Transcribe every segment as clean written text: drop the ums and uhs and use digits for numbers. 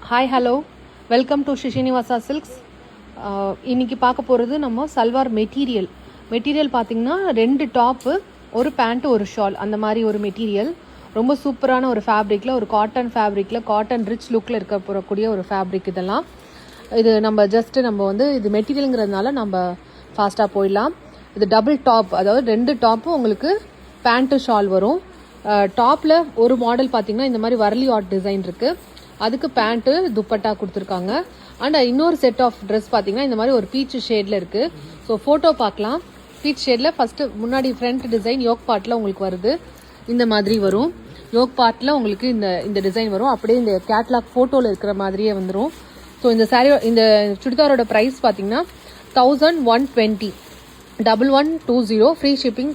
Hi hello welcome to Srinivasa silks. இன்றைக்கி பார்க்க போகிறது நம்ம சல்வார் மெட்டீரியல் பார்த்திங்கன்னா 2 டாப்பு, ஒரு பேண்ட்டு, ஒரு ஷால், அந்த மாதிரி ஒரு மெட்டீரியல். ரொம்ப சூப்பரான ஒரு ஃபேப்ரிக்கில், ஒரு காட்டன் ஃபேப்ரிக்கில், காட்டன் ரிச் லுக்கில் இருக்க போகக்கூடிய ஒரு ஃபேப்ரிக் இதெல்லாம். இது நம்ம இது மெட்டீரியலுங்கிறதுனால நம்ம ஃபாஸ்ட்டாக போயிடலாம். இது டபுள் டாப், அதாவது 2 டாப்பும் உங்களுக்கு பேண்ட்டு ஷால் வரும். டாப்பில் ஒரு மாடல் பார்த்திங்கன்னா இந்த மாதிரி வரலி ஆர்ட் டிசைன் இருக்குது, அதுக்கு பேண்ட்டு துப்பட்டா கொடுத்துருக்காங்க. அண்ட் இன்னொரு செட் ஆஃப் ட்ரெஸ் பார்த்தீங்கன்னா இந்த மாதிரி ஒரு பீச் ஷேடில் இருக்குது. ஸோ ஃபோட்டோ பார்க்கலாம். பீச் ஷேடில் ஃபஸ்ட்டு முன்னாடி ஃப்ரண்ட் டிசைன் யோக் பார்ட்டில் உங்களுக்கு வருது, இந்த மாதிரி வரும். யோக் பார்ட்டில் உங்களுக்கு இந்த டிசைன் வரும், அப்படியே இந்த கேட்லாக் ஃபோட்டோவில் இருக்கிற மாதிரியே வந்துடும். ஸோ இந்த சுடிதாரோட ப்ரைஸ் பார்த்தீங்கன்னா 1120, 1120, ஃப்ரீ ஷிப்பிங்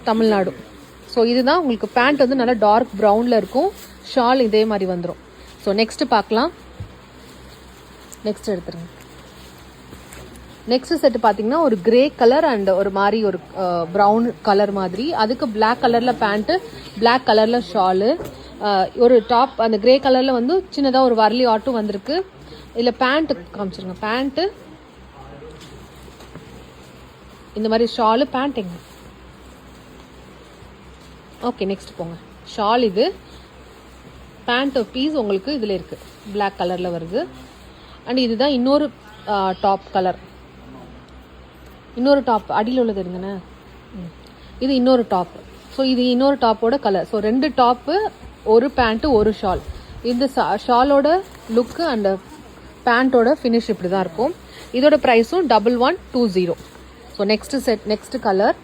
தமிழ்நாடு. ஸோ இதுதான் உங்களுக்கு பேண்ட் வந்து நல்லா டார்க் ப்ரௌனில் இருக்கும், ஷால் இதே மாதிரி வந்துடும். ஸோ நெக்ஸ்ட் பார்க்கலாம். நெக்ஸ்ட் எடுத்துருங்க. நெக்ஸ்ட் செட்டு பார்த்தீங்கன்னா ஒரு கிரே கலர் அண்ட் ஒரு மாதிரி ஒரு ப்ரௌன் கலர் மாதிரி, அதுக்கு பிளாக் கலரில் பேண்ட்டு, பிளாக் கலரில் ஷாலு, ஒரு டாப் அந்த கிரே கலரில் வந்து சின்னதாக ஒரு வரலி ஆட்டும் வந்திருக்கு. இதில் பேண்ட்டு காமிச்சிருங்க. பேண்ட்டு இந்த மாதிரி ஷாலு, பேண்ட் எங்க? ஓகே, நெக்ஸ்ட் போங்க. ஷால் இது, பேண்ட் பீஸ் உங்களுக்கு இதில் இருக்குது, பிளாக் கலரில் வருது. அண்ட் இதுதான் இன்னொரு டாப் கலர், இன்னொரு டாப் அடியில் உள்ளது இருங்கண்ணே, இது இன்னொரு டாப். ஸோ இது இன்னொரு டாப்போட கலர். ஸோ 2 டாப்பு, ஒரு பேண்ட்டு, ஒரு ஷால். இந்த ஷாலோட லுக்கு அண்ட் பேண்ட்டோட ஃபினிஷ் இப்படி தான் இருக்கும். இதோட ப்ரைஸும் 1120. So next colour,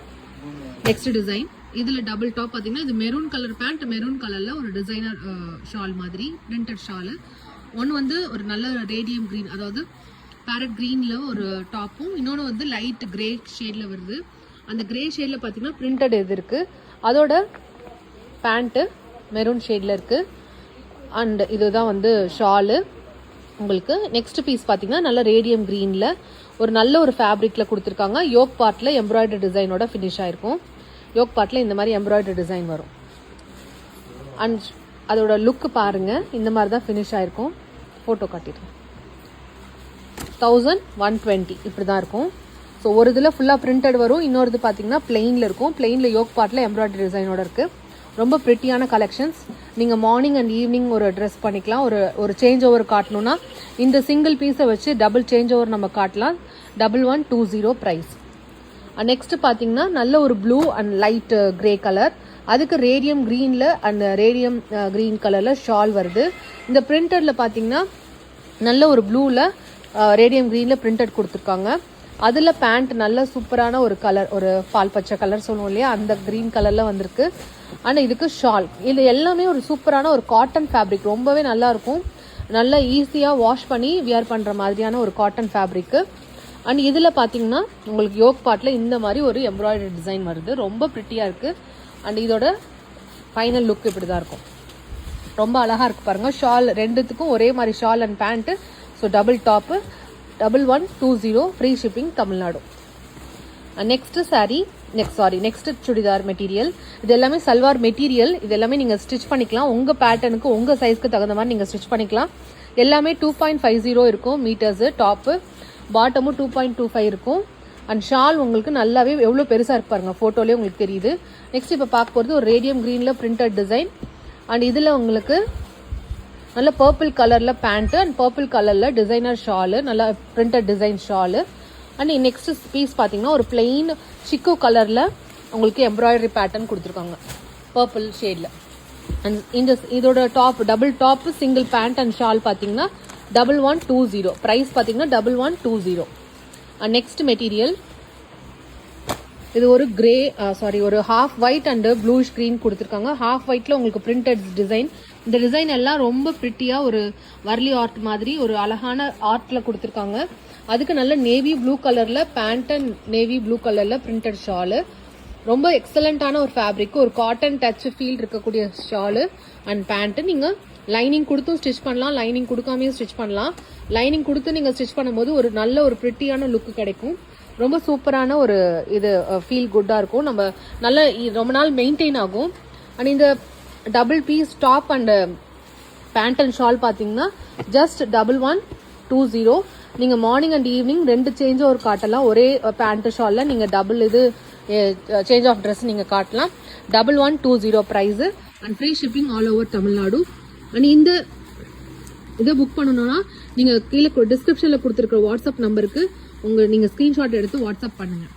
next design. இதில் டபுள் டாப் பார்த்தீங்கன்னா இது மெரூன் கலர் பேண்ட், மெரூன் கலரில் ஒரு டிசைனர் ஷால் மாதிரி பிரிண்டட் ஷாலு. ஒன்று வந்து ஒரு நல்ல ரேடியம் க்ரீன், அதாவது பேரட் க்ரீனில் ஒரு டாப்பும், இன்னொன்று வந்து லைட் கிரே ஷேடில் வருது. அந்த கிரே ஷேடில் பார்த்தீங்கன்னா பிரிண்டட் இது இருக்குது. அதோட பேண்ட்டு மெரூன் ஷேடில் இருக்குது. அண்ட் இதுதான் வந்து ஷாலு உங்களுக்கு. நெக்ஸ்ட் பீஸ் பார்த்தீங்கன்னா நல்ல ரேடியம் க்ரீனில் ஒரு நல்ல ஒரு ஃபேப்ரிக்கில் கொடுத்துருக்காங்க. யோக் பார்ட்டில் எம்ப்ராய்டரி டிசைனோட ஃபினிஷ் ஆகிருக்கும். யோக் பார்ட்டில் இந்த மாதிரி எம்ப்ராய்டரி டிசைன் வரும். அண்ட் அதோட லுக்கு பாருங்கள், இந்த மாதிரி தான் ஃபினிஷ் ஆகிருக்கும். ஃபோட்டோ காட்டிடுறேன். 1120 இப்படி தான் இருக்கும். ஸோ ஒரு இதில் ஃபுல்லாக பிரிண்டட் வரும், இன்னொரு இது பார்த்தீங்கன்னா பிளெயினில் இருக்கும். பிளெயினில் யோக் பார்ட்டில் எம்ப்ராய்டரி டிசைனோட இருக்குது. ரொம்ப ப்ரிட்டியான கலெக்ஷன்ஸ். நீங்கள் மார்னிங் அண்ட் ஈவினிங் ஒரு ட்ரெஸ் பண்ணிக்கலாம். ஒரு சேஞ்ச் ஓவர் காட்டணும்னா இந்த சிங்கிள் பீஸை வச்சு டபுள் சேஞ்ச் ஓவர் நம்ம காட்டலாம். 1120 ப்ரைஸ். நெக்ஸ்ட் பார்த்தீங்கன்னா நல்ல ஒரு blue and light grey colour, அதுக்கு ரேடியம் க்ரீனில் அண்ட் ரேடியம் க்ரீன் கலரில் ஷால் வருது. இந்த பிரிண்டடில் பார்த்தீங்கன்னா நல்ல ஒரு ப்ளூவில் ரேடியம் க்ரீனில் பிரிண்டட் கொடுத்துருக்காங்க. அதில் பேண்ட் நல்ல சூப்பரான ஒரு கலர், ஒரு பால் பச்சை கலர் சொல்லுவோம் இல்லையா, அந்த க்ரீன் கலரில் வந்திருக்கு. ஆனால் இதுக்கு ஷால். இது எல்லாமே ஒரு சூப்பரான ஒரு காட்டன் ஃபேப்ரிக், ரொம்பவே நல்லாயிருக்கும். நல்லா ஈஸியாக வாஷ் பண்ணி வியர் பண்ணுற மாதிரியான ஒரு காட்டன் ஃபேப்ரிக்கு. அண்ட் இதில் பார்த்தீங்கன்னா உங்களுக்கு யோக் பார்ட்டில் இந்த மாதிரி ஒரு எம்ப்ராய்டரி டிசைன் வருது, ரொம்ப ப்ரிட்டியாக இருக்குது. அண்ட் இதோட ஃபைனல் லுக் இப்படி தான் இருக்கும். ரொம்ப அழகாக இருக்குது பாருங்கள். ஷால் ரெண்டுத்துக்கும் ஒரே மாதிரி shawl and pant. So double top 1120, free shipping Tamil Nadu. Next churidar material. இது எல்லாமே சல்வார் மெட்டீரியல். இது எல்லாமே நீங்கள் ஸ்டிச் பண்ணிக்கலாம், உங்கள் பேட்டர்னுக்கு உங்கள் சைஸ்க்கு தகுந்த மாதிரி நீங்கள் ஸ்டிச் பண்ணிக்கலாம். எல்லாமே 2.50 இருக்கும் மீட்டர்ஸு. டாப்பு பாட்டமும் 2.25 இருக்கும். அண்ட் ஷால் உங்களுக்கு நல்லாவே எவ்வளோ பெருசாக இருப்பாருங்க, ஃபோட்டோலேயே உங்களுக்கு தெரியுது. நெக்ஸ்ட் இப்போ பார்க்க போகிறது ஒரு ரேடியம் க்ரீனில் பிரிண்டட் டிசைன். அண்ட் இதில் உங்களுக்கு நல்ல பர்பிள் கலரில் பேண்ட்டு அண்ட் பர்பிள் கலரில் டிசைனர் ஷாலு, நல்லா printed design shawl. And next piece பார்த்தீங்கன்னா ஒரு பிளெயின் சிக்கு கலரில் உங்களுக்கு எம்ப்ராய்டரி பேட்டர்ன் கொடுத்துருக்காங்க பர்பிள் ஷேடில். அண்ட் இதோட top double top single pant and shawl பார்த்தீங்கன்னா 1120. ப்ரைஸ் பார்த்தீங்கன்னா 1120. நெக்ஸ்ட் மெட்டீரியல் இது ஒரு ஒரு half white and bluish green கொடுத்துருக்காங்க. ஹாஃப் ஒயிட்டில் உங்களுக்கு பிரிண்டட் டிசைன். இந்த டிசைன் எல்லாம் ரொம்ப ப்ரிட்டியாக ஒரு வரலி ஆர்ட் மாதிரி ஒரு அழகான ஆர்ட்டில் கொடுத்துருக்காங்க. அதுக்கு நல்ல நேவி ப்ளூ கலரில் பேண்ட் அண்ட் நேவி ப்ளூ கலரில் பிரிண்டட் ஷாலு. ரொம்ப எக்ஸலண்ட்டான ஒரு ஃபேப்ரிக், ஒரு காட்டன் டச் ஃபீல் இருக்கக்கூடிய ஷாலு அண்ட் பேண்ட்டு. நீங்கள் லைனிங் கொடுத்தும் ஸ்டிச் பண்ணலாம், லைனிங் கொடுக்காமையும் ஸ்டிச் பண்ணலாம். லைனிங் கொடுத்து நீங்கள் ஸ்டிச் பண்ணும்போது ஒரு நல்ல ஒரு ப்ரிட்டியான லுக்கு கிடைக்கும். ரொம்ப சூப்பரான ஒரு இது ஃபீல் குட்டாக இருக்கும். நம்ம நல்ல ரொம்ப நாள் மெயின்டைன் ஆகும். அண்ட் இந்த double piece top and pant and shawl பார்த்தீங்கன்னா ஜஸ்ட் 1120. நீங்கள் மார்னிங் அண்ட் ஈவினிங் 2 சேஞ்ச் ஒரு காட்டலாம். ஒரே பேண்ட் ஷாலில் நீங்கள் டபுள் இது சேஞ்ச் ஆஃப் ட்ரெஸ் நீங்கள் காட்டலாம். 1120 price and free shipping all over Tamil Nadu. And இந்த இதை புக் பண்ணணும்னா நீங்கள் கீழே டிஸ்கிரிப்ஷனில் கொடுத்துருக்குற வாட்ஸ்அப் நம்பருக்கு நீங்கள் ஸ்க்ரீன்ஷாட் எடுத்து வாட்ஸ்அப் பண்ணுங்கள்.